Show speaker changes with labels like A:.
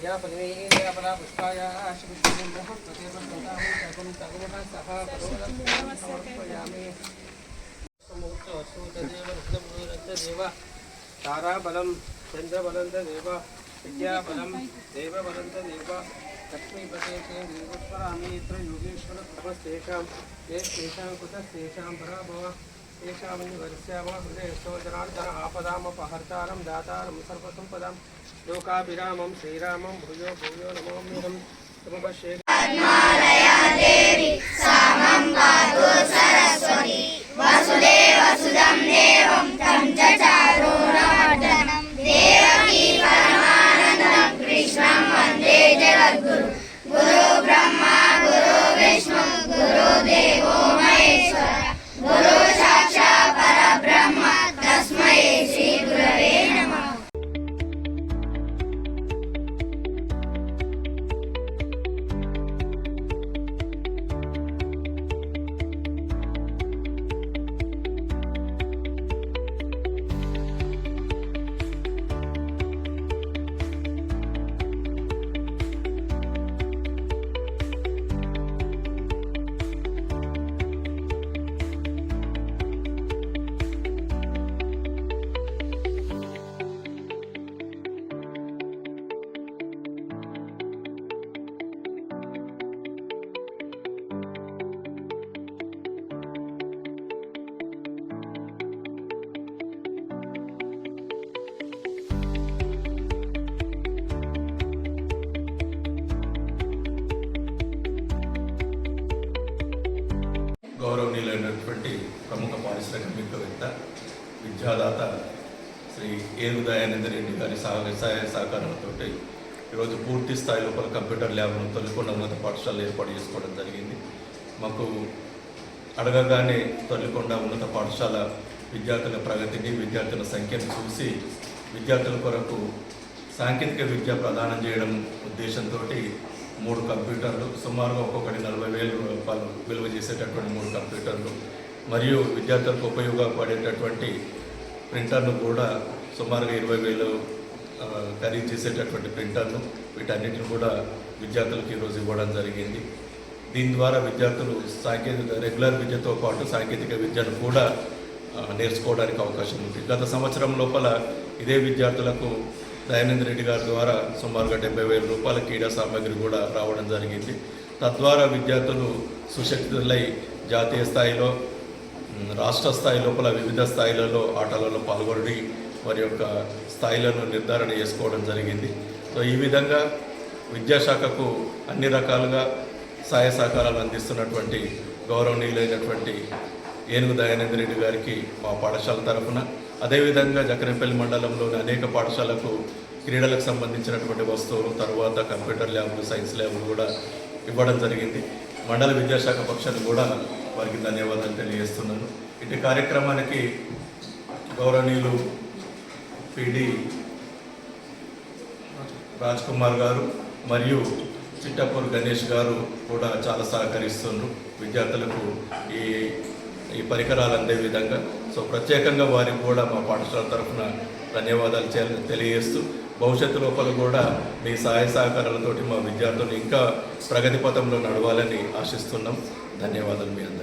A: या पद्मीया परा पुष्पाया पुष्पं बृहस्पतिर्वन्तां तगुणः सह परोदं समर्पयामि देव ताराबलं चन्द्रबलं देव विद्याबलं देवबलं देव लक्ष्मीपते देवस्वरामि यत्र योगेश्वर तपस्तेषां येषां कुतस्तेषां पराभव तेषां वर्ष्यामः हृदयस्थो जनार्दन आपदामपहर्तारं दातारं सर्वसम्पदां लोकाभिरामं श्रीरामं भूयो भूयो नमाम्यहं तमुपश्ये
B: देवी सामं पातु सरस्वती वसुदेवसुतं देवं तं च चारुणमर्दनं देवकी परमानन्दं कृष्णं वन्दे जगद्गुरु गुरु ब्रह्मा गुरु विष्णु गुरुदेवो महेश्वर गुरु साक्षात् परब्रह्म तस्मै श्री गुरवे नमः।
C: గౌరవనీయులైనటువంటి ప్రముఖ పారిశ్రామికవేత్త విద్యాదాత శ్రీ ఏను దయానంద రెడ్డి గారి సహాయ సహకారంతో ఈరోజు పూర్తి స్థాయి లోపల కంప్యూటర్ ల్యాబ్ను తొలికొండ ఉన్నత పాఠశాల ఏర్పాటు చేసుకోవడం జరిగింది. మాకు అడగగానే తొలికొండ ఉన్నత పాఠశాల విద్యార్థుల ప్రగతిని విద్యార్థుల సంఖ్యను చూసి విద్యార్థుల కొరకు సాంకేతిక విద్య ప్రదానం చేయడం ఉద్దేశంతో 3 కంప్యూటర్లు సుమారుగా ఒక్కొక్కటి 40,000 రూపాయలు విలువ చేసేటటువంటి 3 కంప్యూటర్లు మరియు విద్యార్థులకు ఉపయోగపడేటటువంటి ప్రింటర్ను కూడా సుమారుగా 20,000 ఖరీదు చేసేటటువంటి ప్రింటర్ను వీటన్నిటిని కూడా విద్యార్థులకు ఈరోజు ఇవ్వడం జరిగింది. దీని ద్వారా విద్యార్థులు రెగ్యులర్ విద్యతో పాటు సాంకేతిక విద్యను కూడా నేర్చుకోవడానికి అవకాశం ఉంది. గత సంవత్సరం లోపల ఇదే విద్యార్థులకు దయానంద రెడ్డి గారి ద్వారా సుమారుగా 70,000 రూపాయల క్రీడా సామాగ్రి కూడా రావడం జరిగింది. తద్వారా విద్యార్థులు సుశక్తులై జాతీయ స్థాయిలో రాష్ట్ర స్థాయి లోపల వివిధ స్థాయిలలో ఆటలలో పాల్గొని వారి యొక్క స్థాయిలను నిర్ధారణ చేసుకోవడం జరిగింది. సో ఈ విధంగా విద్యాశాఖకు అన్ని రకాలుగా సహాయ సహకారాలు అందిస్తున్నటువంటి గౌరవనీయులైనటువంటి ఏనుగు దయానంద రెడ్డి గారికి మా పాఠశాల తరఫున, అదేవిధంగా జకరంపల్లి మండలంలోని అనేక పాఠశాలకు క్రీడలకు సంబంధించినటువంటి వస్తువులు, తర్వాత కంప్యూటర్ ల్యాబ్లు, సైన్స్ ల్యాబ్లు కూడా ఇవ్వడం జరిగింది. మండల విద్యాశాఖ పక్షాన్ని కూడా వారికి ధన్యవాదాలు తెలియజేస్తున్నాను. ఇటు కార్యక్రమానికి గౌరవనీయులు పిడి రాజ్ కుమార్ గారు మరియు చిట్టపూర్ గణేష్ గారు కూడా చాలా సహకరిస్తున్నారు విద్యార్థులకు ఈ పరికరాలు అందే విధంగా. సో ప్రత్యేకంగా వారికి కూడా మా పాఠశాల తరఫున ధన్యవాదాలు తెలియజేస్తూ భవిష్యత్తు లోపల కూడా మీ సహాయ సహకారాలతోటి మా విద్యార్థులు ఇంకా ప్రగతి పథంలో నడవాలని ఆశిస్తున్నాం. ధన్యవాదాలు మీ అందరికీ.